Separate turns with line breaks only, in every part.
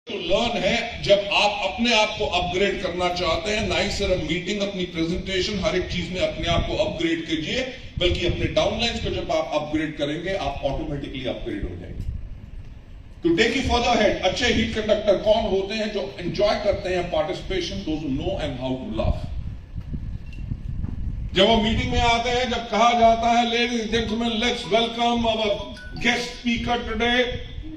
To learn है जब आप अपने आप को अपग्रेड करना चाहते हैं, ना ही सिर्फ मीटिंग, अपनी प्रेजेंटेशन, हर एक चीज में अपने आप को अपग्रेड कीजिए, बल्कि अपने डाउनलाइंस को जब आप अपग्रेड करेंगे आप ऑटोमेटिकली अपग्रेड हो जाएंगे। To take you further head, अच्छे हीट कंडक्टर कौन होते हैं? जो एंजॉय करते हैं participation, those who know and how to laugh. जब वो मीटिंग में आते हैं, जब कहा जाता है ladies and gentleman let's welcome our guest speaker today,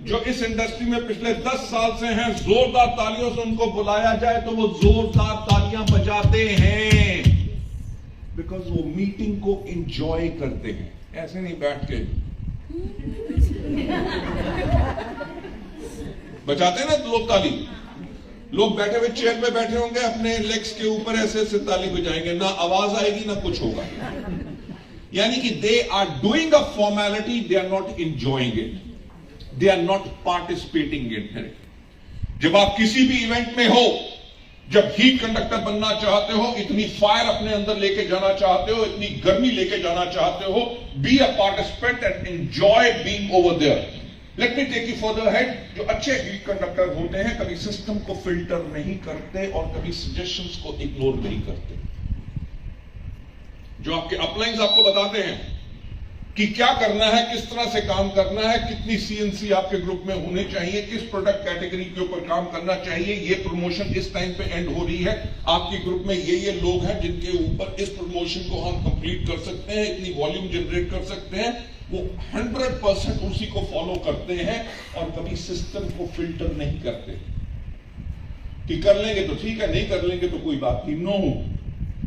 जो इस इंडस्ट्री में पिछले 10 साल से हैं, जोरदार तालियों से उनको बुलाया जाए तो वो जोरदार तालियां बजाते हैं, बिकॉज वो मीटिंग को एंजॉय करते हैं, ऐसे नहीं बैठ के बजाते हैं ना लोग ताली। लोग बैठे हुए चेयर पे बैठे होंगे, अपने लेग्स के ऊपर ऐसे ऐसे ताली बजाएंगे, ना आवाज आएगी ना कुछ होगा। यानी कि they are doing a formality, they are not enjoying it, they are not participating in it. जब आप किसी भी इवेंट में हो, जब हीट कंडक्टर बनना चाहते हो, इतनी फायर अपने अंदर लेके जाना चाहते हो, इतनी गर्मी लेके जाना चाहते हो, be a participant and enjoy being over there. Let me take you further head. जो अच्छे हीट कंडक्टर होते हैं कभी सिस्टम को फिल्टर नहीं करते और कभी सजेशंस को इग्नोर नहीं करते। जो आपके अपलाइंस आपको बताते हैं कि क्या करना है, किस तरह से काम करना है, कितनी सीएनसी आपके ग्रुप में होने चाहिए, किस प्रोडक्ट कैटेगरी के ऊपर काम करना चाहिए, ये प्रमोशन इस टाइम पे एंड हो रही है, आपके ग्रुप में ये लोग हैं जिनके ऊपर इस प्रमोशन को हम कंप्लीट कर सकते हैं, इतनी वॉल्यूम जनरेट कर सकते हैं, वो 100% उसी को फॉलो करते हैं और कभी सिस्टम को फिल्टर नहीं करते कि कर लेंगे तो ठीक है, नहीं कर लेंगे तो कोई बात नहीं। नो,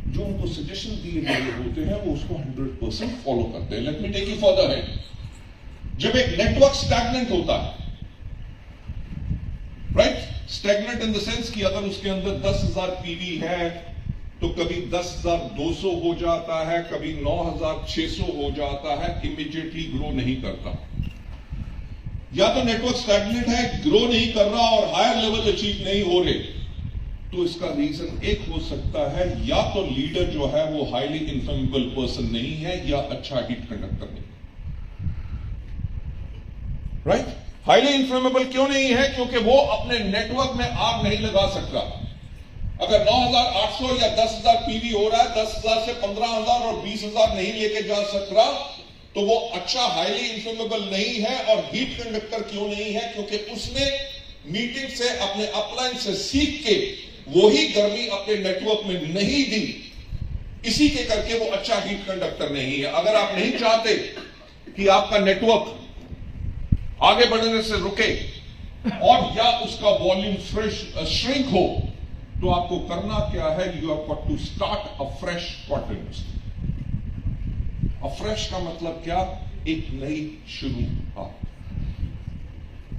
जो उनको सजेशन दिए गए होते हैं वो उसको 100% फॉलो करते हैं। Let me take you further है। जब एक नेटवर्क स्टैग्नेंट होता है, right, stagnant in the sense कि अगर उसके अंदर 10,000 पीवी है तो कभी 10,200 हो जाता है, कभी 9,600 हो जाता है, इमीडिएटली ग्रो नहीं करता। या तो नेटवर्क स्टैग्नेंट है, ग्रो नहीं कर रहा और हायर लेवल अचीव नहीं हो रहे, तो इसका रीजन एक हो सकता है, या तो लीडर जो है वो हाईली इन्फ्लेमेबल पर्सन नहीं है या अच्छा हीट कंडक्टर नहीं। राइट? हाईली इन्फ्लेमेबल क्यों नहीं है? क्योंकि वो अपने नेटवर्क में आग नहीं लगा सकता। अगर 9,800 या 10,000 पीवी हो रहा है, 10,000 से 15,000 और 20,000 नहीं लेके जा सक रहा, तो वो अच्छा हाईली इन्फ्लेमेबल नहीं है। और हीट कंडक्टर क्यों नहीं है? क्योंकि उसने मीटिंग से, अपने अपलाइन से सीख के वही गर्मी अपने नेटवर्क में नहीं दी, इसी के करके वो अच्छा हीट कंडक्टर नहीं है। अगर आप नहीं चाहते कि आपका नेटवर्क आगे बढ़ने से रुके और या उसका वॉल्यूम श्रिंक हो, तो आपको करना क्या है? You have got to start a fresh continuous. A fresh का मतलब क्या? एक नई शुरुआत।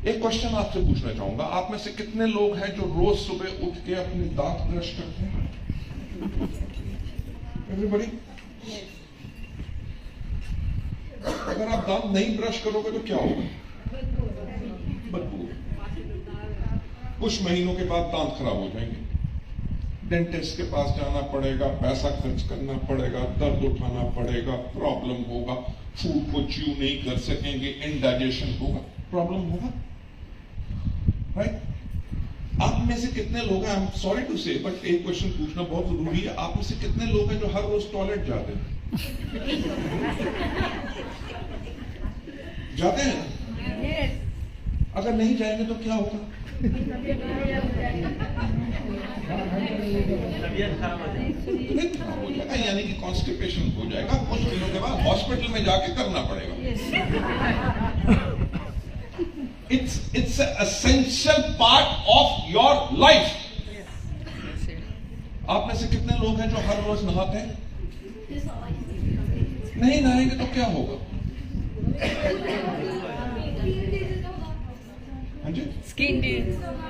एक क्वेश्चन आपसे पूछना चाहूंगा, आप में से कितने लोग हैं जो रोज सुबह उठ के अपने दांत ब्रश करते हैं? एवरीबॉडी? अगर आप दांत नहीं ब्रश करोगे तो क्या होगा? बदबू। कुछ महीनों के बाद दांत खराब हो जाएंगे, डेंटिस्ट के पास जाना पड़ेगा, पैसा खर्च करना पड़ेगा, दर्द उठाना पड़ेगा, प्रॉब्लम होगा, फूड को च्यू नहीं कर सकेंगे, इनडाइजेशन होगा, प्रॉब्लम होगा। राइट? आप में से कितने लोग हैं, आई एम सॉरी टू से, बट एक क्वेश्चन पूछना बहुत जरूरी है, आप में से कितने लोग हैं जो हर रोज टॉयलेट जाते हैं? जाते हैं? अगर नहीं जाएंगे तो क्या होगा? तबीयत खराब हो जाएगा, यानी कि कॉन्स्टिपेशन हो जाएगा। कुछ दिनों के बाद हॉस्पिटल में जाके करना पड़ेगा। It's an essential part of your life. आप में से कितने लोग हैं जो हर रोज नहाते हैं? नहीं नहाएंगे तो क्या होगा?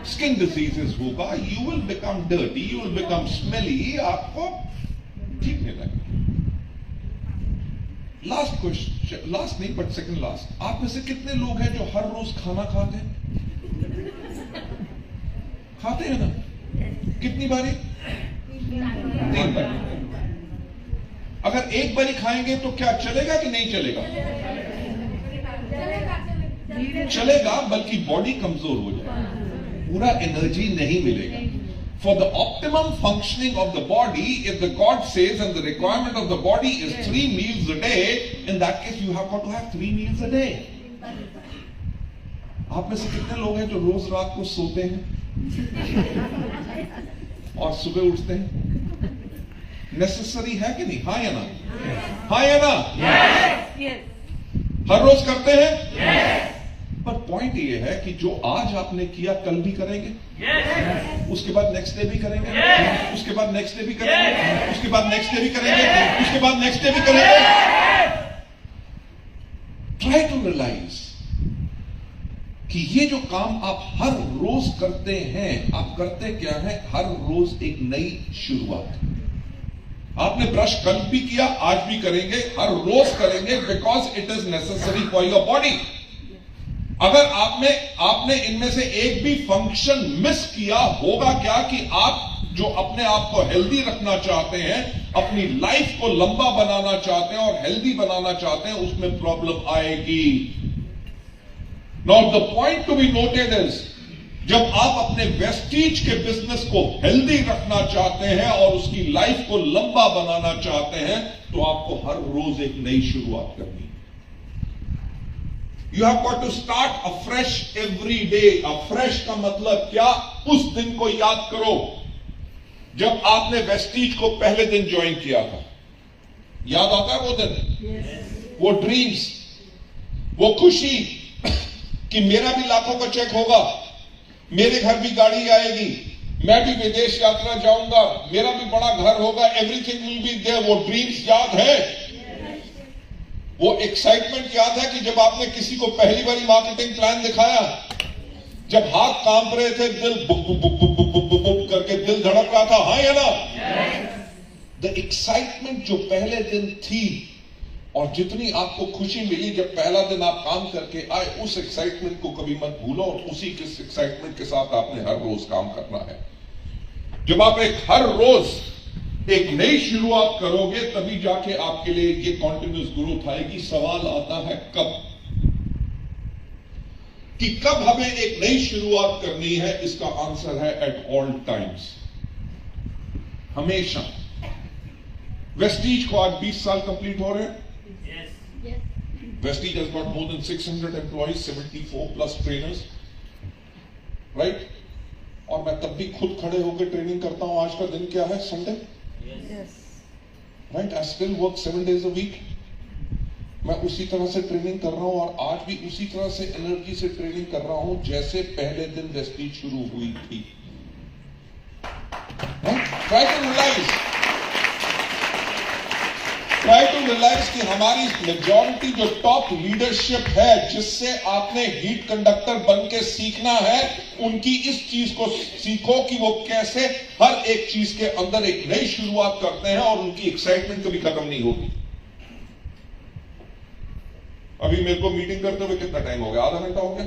स्किन डिजीजेस होगा, you will become dirty, you will become smelly, आपको ठीक नहीं लगेगा। लास्ट क्वेश्चन, लास्ट नहीं बट सेकंड लास्ट, आप में से कितने लोग हैं जो हर रोज खाना खाते हैं? खाते हैं ना? कितनी बारी? 3 बारी। अगर एक बारी खाएंगे तो क्या चलेगा कि नहीं चलेगा? चलेगा, बल्कि बॉडी कमजोर हो जाएगी। पूरा एनर्जी नहीं मिलेगा. For the optimum functioning of the body, if the God says and the requirement of the body is 3 meals a day, in that case you have got to have 3 meals a day. आप में से कितने लोग हैं जो रोज रात को सोते हैं और सुबह उठते हैं? नेसेसरी है कि नहीं? हाँ या ना? हाँ या ना? हर रोज करते हैं? पर पॉइंट ये है कि जो आज आपने किया कल भी करेंगे, उसके बाद नेक्स्ट डे भी करेंगे, उसके बाद नेक्स्ट डे भी करेंगे, उसके बाद नेक्स्ट डे भी करेंगे, उसके बाद नेक्स्ट डे भी करेंगे. ट्राई टू रियलाइज कि ये जो काम आप हर रोज करते हैं, आप करते क्या है? हर रोज एक नई शुरुआत. आपने ब्रश कल भी किया, आज भी करेंगे, हर रोज करेंगे, because it is necessary for your body. अगर आपने इनमें से एक भी फंक्शन मिस किया, होगा क्या कि आप जो अपने आप को हेल्दी रखना चाहते हैं, अपनी लाइफ को लंबा बनाना चाहते हैं और हेल्दी बनाना चाहते हैं, उसमें प्रॉब्लम आएगी. Now the point to be noted is, जब आप अपने वेस्टीज के बिजनेस को हेल्दी रखना चाहते हैं और उसकी लाइफ को लंबा बनाना चाहते हैं, तो आपको हर रोज एक नई शुरुआत करनी है. You have got to start afresh every day. Afresh का मतलब क्या? उस दिन को याद करो जब आपने वेस्टीज को पहले दिन ज्वाइन किया था. याद आता है वो दिन? वो ड्रीम्स, वो खुशी कि मेरा भी लाखों का चेक होगा, मेरे घर भी गाड़ी आएगी, मैं भी विदेश यात्रा जाऊंगा, मेरा भी बड़ा घर होगा, एवरीथिंग विल बी देयर. वो ड्रीम्स याद है? वो एक्साइटमेंट याद है कि जब आपने किसी को पहली बारी मार्केटिंग प्लान दिखाया, जब हाथ कांप रहे थे, दिल book book book book book book book करके दिल धड़क रहा था? हाँ या ना? द एक्साइटमेंट जो पहले दिन थी और जितनी आपको खुशी मिली जब पहला दिन आप काम करके आए, उस एक्साइटमेंट को कभी मत भूलो और उसी के एक्साइटमेंट के साथ आपने हर रोज काम करना है. जब आप हर रोज एक नई शुरुआत करोगे, तभी जाके आपके लिए ये कॉन्टिन्यूस ग्रोथ आएगी. सवाल आता है कब, कि कब हमें एक नई शुरुआत करनी है? इसका आंसर है एट ऑल टाइम्स, हमेशा. वेस्टीज को आज 20 साल कंप्लीट हो रहे हैं. Vestige has got more than 600 employees, 74 plus trainers, right? और मैं तब भी खुद खड़े होकर ट्रेनिंग करता हूं. आज का दिन क्या है? Sunday. Right? I still work 7 days a week. मैं उसी तरह से ट्रेनिंग कर रहा हूं और आज भी उसी तरह से एनर्जी से ट्रेनिंग कर रहा हूं जैसे पहले दिन वेस्टीज शुरू हुई थी. Try to realize कि हमारी मेजॉरिटी जो टॉप लीडरशिप है, जिससे आपने हीट कंडक्टर बन के सीखना है, उनकी इस चीज को सीखो कि वो कैसे हर एक चीज के अंदर एक नई शुरुआत करते हैं और उनकी एक्साइटमेंट कभी खत्म नहीं होगी. अभी मेरे को मीटिंग करते हुए कितना टाइम हो गया? आधा घंटा हो गया.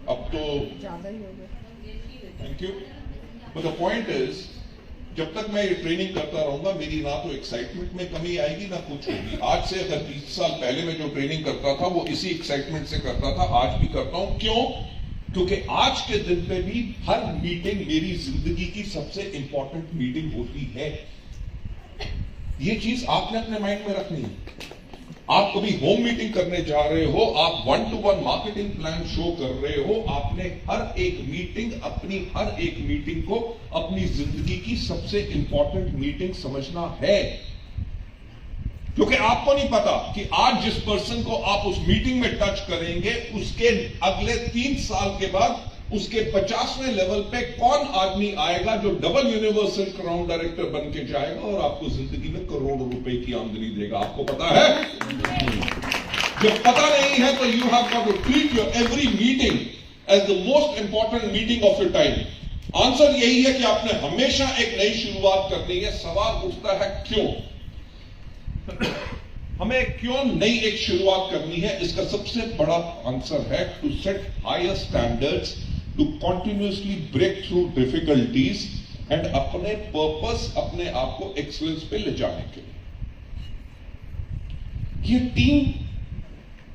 अब तो ज्यादा ही हो गया. Thank you. But the point is, जब तक मैं ये ट्रेनिंग करता रहूंगा, मेरी ना तो एक्साइटमेंट में कमी आएगी ना कुछ होगी. आज से अगर 30 साल पहले मैं जो ट्रेनिंग करता था वो इसी एक्साइटमेंट से करता था, आज भी करता हूं. क्यों? क्योंकि आज के दिन पे भी हर मीटिंग मेरी जिंदगी की सबसे इंपॉर्टेंट मीटिंग होती है. ये चीज आपने अपने माइंड में रखनी है. आप कभी होम मीटिंग करने जा रहे हो, आप 1-to-1 मार्केटिंग प्लान शो कर रहे हो, आपने हर एक मीटिंग को अपनी जिंदगी की सबसे इंपॉर्टेंट मीटिंग समझना है. क्योंकि आपको नहीं पता कि आज जिस पर्सन को आप उस मीटिंग में टच करेंगे, उसके अगले 3 साल के बाद उसके 50वें लेवल पे कौन आदमी आएगा जो डबल यूनिवर्सल क्राउन डायरेक्टर बन के जाएगा और आपको जिंदगी में करोड़ों रुपए की आमदनी देगा. आपको पता है? जब पता नहीं है तो you have got to treat your every meeting as the most important meeting of your time. Answer यही है कि आपने हमेशा एक नई शुरुआत करनी है. सवाल उठता है क्यों? हमें क्यों नई एक शुरुआत करनी है? इसका सबसे बड़ा आंसर है to set higher standards, to continuously break through difficulties and अपने पर्पस, अपने आप को एक्सीलेंस पे ले जाने के लिए. ये टीम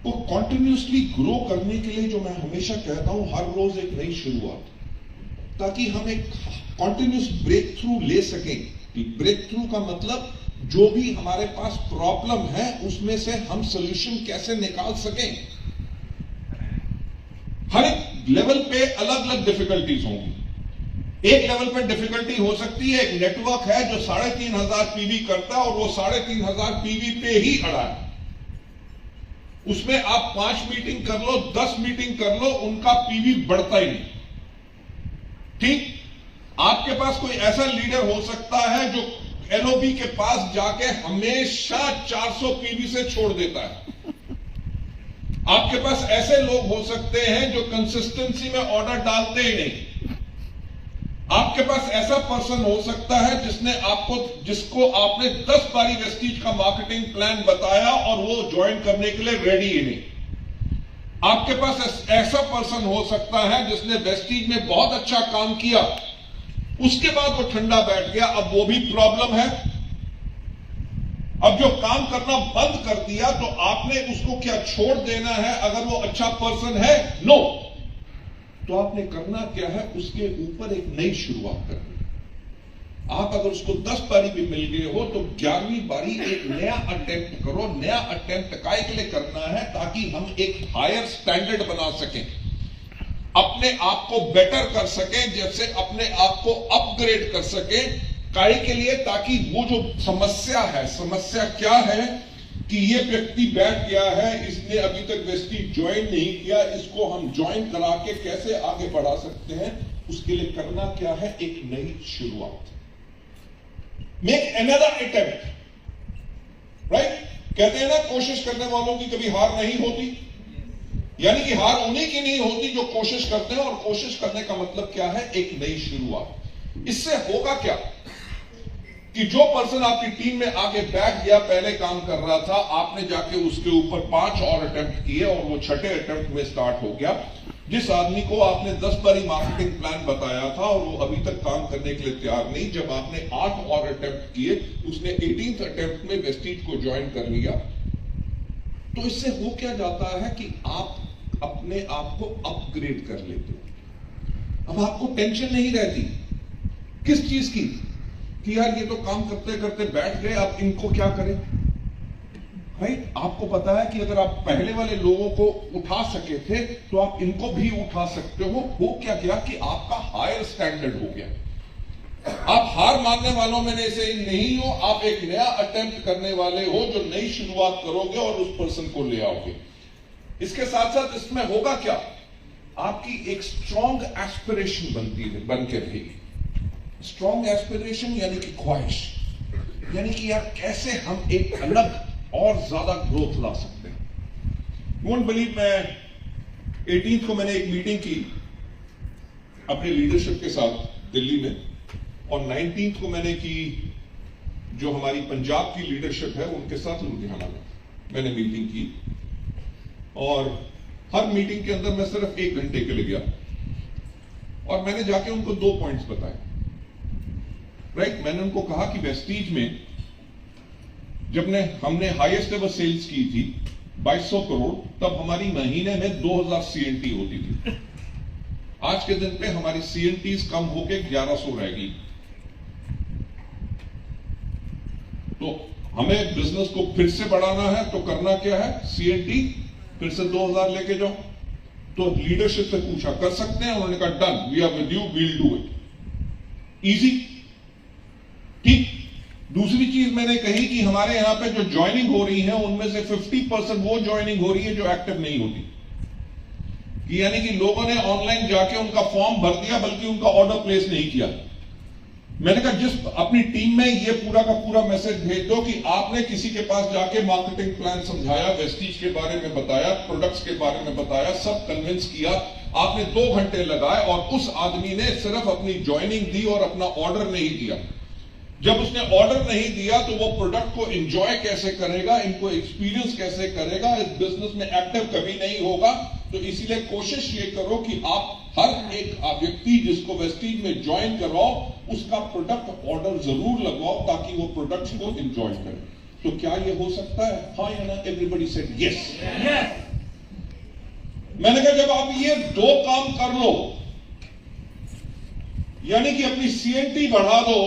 को कंटिन्यूसली ग्रो करने के लिए जो मैं हमेशा कहता हूं, हर रोज एक नई शुरुआत, ताकि हम एक कंटिन्यूस ब्रेक थ्रू ले सकें। ब्रेक थ्रू का मतलब जो भी हमारे पास प्रॉब्लम है उसमें से हम सोल्यूशन कैसे निकाल सकें। हर एक लेवल पे अलग अलग डिफिकल्टीज होंगी। एक लेवल पे डिफिकल्टी हो सकती है, एक नेटवर्क है जो 3500 पीवी करता है और वो 3500 पीवी पे ही अड़ा है। उसमें आप 5 मीटिंग कर लो, 10 मीटिंग कर लो, उनका पीवी बढ़ता ही नहीं। ठीक, आपके पास कोई ऐसा लीडर हो सकता है जो एलओबी के पास जाके हमेशा 400 पीवी से छोड़ देता है। आपके पास ऐसे लोग हो सकते हैं जो कंसिस्टेंसी में ऑर्डर डालते ही नहीं। आपके पास ऐसा पर्सन हो सकता है जिसको आपने 10 बारी वेस्टीज का मार्केटिंग प्लान बताया और वो ज्वाइन करने के लिए रेडी ही नहीं। आपके पास ऐसा पर्सन हो सकता है जिसने वेस्टीज में बहुत अच्छा काम किया, उसके बाद वो ठंडा बैठ गया, अब वो भी प्रॉब्लम है। अब जो काम करना बंद कर दिया तो आपने उसको क्या छोड़ देना है? अगर वो अच्छा पर्सन है, नो, तो आपने करना क्या है? उसके ऊपर एक नई शुरुआत करनी है। आप अगर उसको 10 बारी भी मिल गए हो तो 11वीं बारी एक नया अटेम्प्ट करो। नया अटेम्प्ट काय के लिए करना है? ताकि हम एक हायर स्टैंडर्ड बना सकें, अपने आप को बेटर कर सकें, जैसे अपने आप को अपग्रेड कर सकें। काय के लिए? ताकि वो जो समस्या है, समस्या क्या है कि ये व्यक्ति बैठ गया है, इसने अभी तक वेस्टीज ज्वाइन नहीं किया, इसको हम ज्वाइन करा के कैसे आगे बढ़ा सकते हैं, उसके लिए करना क्या है? एक नई शुरुआत। Make another attempt, right? कहते हैं ना, कोशिश करने वालों की कभी हार नहीं होती। यानी कि हार उन्हीं की नहीं होती जो कोशिश करते हैं, और कोशिश करने का मतलब क्या है? एक नई शुरुआत। इससे होगा क्या कि जो पर्सन आपकी टीम में आके बैठ गया, पहले काम कर रहा था, आपने जाके उसके ऊपर 5 और अटेम्प्ट किए और वो 6ठे अटेम्प्ट में स्टार्ट हो गया। जिस आदमी को आपने 10 बारी मार्केटिंग प्लान बताया था और वो अभी तक काम करने के लिए तैयार नहीं, जब आपने 8 और अटेम्प्ट किए, उसने 18th अटेम्प्ट में वेस्टीज को ज्वाइन कर लिया। तो इससे हो क्या जाता है कि आप अपने आप को अपग्रेड कर लेते हो। अब आपको टेंशन नहीं रहती किस चीज की कि यार ये तो काम करते करते बैठ गए, अब इनको क्या करें, राइट? आपको पता है कि अगर आप पहले वाले लोगों को उठा सके थे तो आप इनको भी उठा सकते हो। क्या गया कि आपका हायर स्टैंडर्ड हो गया। आप हार मानने वालों में से नहीं हो, आप एक नया अटेम्प्ट करने वाले हो जो नई शुरुआत करोगे और उस पर्सन को ले आओगे। इसके साथ साथ इसमें होगा क्या? आपकी एक स्ट्रॉन्ग एस्पिरेशन बन के रहेगी। स्ट्रॉन्ग एस्पिरेशन यानी कि ख्वाहिश, यानी कि यार कैसे हम एक अलग और ज्यादा ग्रोथ ला सकते हैं। यू वोंट बिलीव, मैं 18th को मैंने एक मीटिंग की अपने लीडरशिप के साथ दिल्ली में, और 19th को मैंने की जो हमारी पंजाब की लीडरशिप है उनके साथ लुधियाना में मैंने मीटिंग की। और हर मीटिंग के अंदर मैं सिर्फ 1 घंटे के लिए गया और मैंने जाके उनको 2 पॉइंट्स बताए, राइट? मैंने उनको कहा कि वेस्टीज में जब हमने हाईएस्ट एवर सेल्स की थी 2200 करोड़, तब हमारी महीने में 2000 सीएनटी होती थी। आज के दिन पे हमारी सीएनटीज कम होके 1100 रह गई। तो हमें बिजनेस को फिर से बढ़ाना है तो करना क्या है? सीएनटी फिर से 2000 लेके जाओ। तो लीडरशिप से पूछा, कर सकते हैं? उन्होंने कहा done, we are with you, we'll do it. Easy, ठीक। दूसरी चीज मैंने कही कि हमारे यहां पे जो ज्वाइनिंग हो रही है उनमें से 50% वो ज्वाइनिंग हो रही है जो एक्टिव नहीं होती, कि यानी कि लोगों ने ऑनलाइन जाके उनका फॉर्म भर दिया बल्कि उनका ऑर्डर प्लेस नहीं किया। मैंने कहा जिस अपनी टीम में ये पूरा का पूरा मैसेज भेज दो कि आपने किसी के पास जाके मार्केटिंग प्लान समझाया, वेस्टीज के बारे में बताया, प्रोडक्ट्स के बारे में बताया, सब कन्विंस किया, आपने 2 घंटे लगाए और उस आदमी ने सिर्फ अपनी ज्वाइनिंग दी और अपना ऑर्डर नहीं दिया। जब उसने ऑर्डर नहीं दिया तो वो प्रोडक्ट को एंजॉय कैसे करेगा, इनको एक्सपीरियंस कैसे करेगा, इस बिजनेस में एक्टिव कभी नहीं होगा। तो इसीलिए कोशिश ये करो कि आप हर एक व्यक्ति जिसको वेस्टीज में ज्वाइन करवाओ उसका प्रोडक्ट ऑर्डर जरूर लगवाओ ताकि वो प्रोडक्ट्स को एंजॉय करे। तो क्या ये हो सकता है? हाँ या ना? Everybody said yes. मैंने कहा जब आप ये दो काम कर लो, यानी कि अपनी सीएनटी बढ़ा दो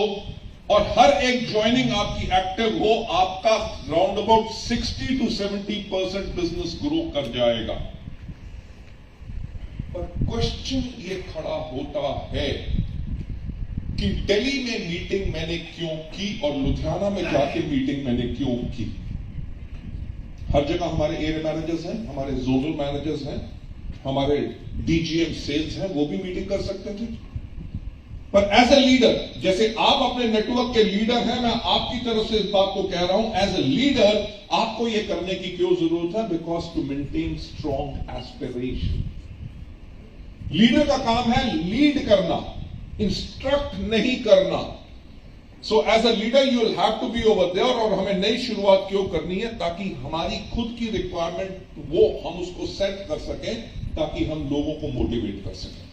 और हर एक ज्वाइनिंग आपकी एक्टिव हो, आपका round about 60 to 70% business grow कर जाएगा। पर क्वेश्चन ये खड़ा होता है कि दिल्ली में मीटिंग मैंने क्यों की और लुधियाना में जाके मीटिंग मैंने क्यों की। हर जगह हमारे एरिया मैनेजर्स हैं, हमारे जोनल मैनेजर्स हैं, हमारे डीजीएम सेल्स हैं, वो भी मीटिंग कर सकते थे। पर एज ए लीडर, जैसे आप अपने नेटवर्क के लीडर हैं, मैं आपकी तरफ से इस बात को कह रहा हूं, एज ए लीडर आपको यह करने की क्यों जरूरत है? Because to maintain strong aspiration. Leader का काम है लीड करना, इंस्ट्रक्ट नहीं करना। So as a leader you will have to be over there. और हमें नई शुरुआत क्यों करनी है? ताकि हमारी खुद की रिक्वायरमेंट वो हम उसको सेट कर सकें, ताकि हम लोगों को मोटिवेट कर सकें।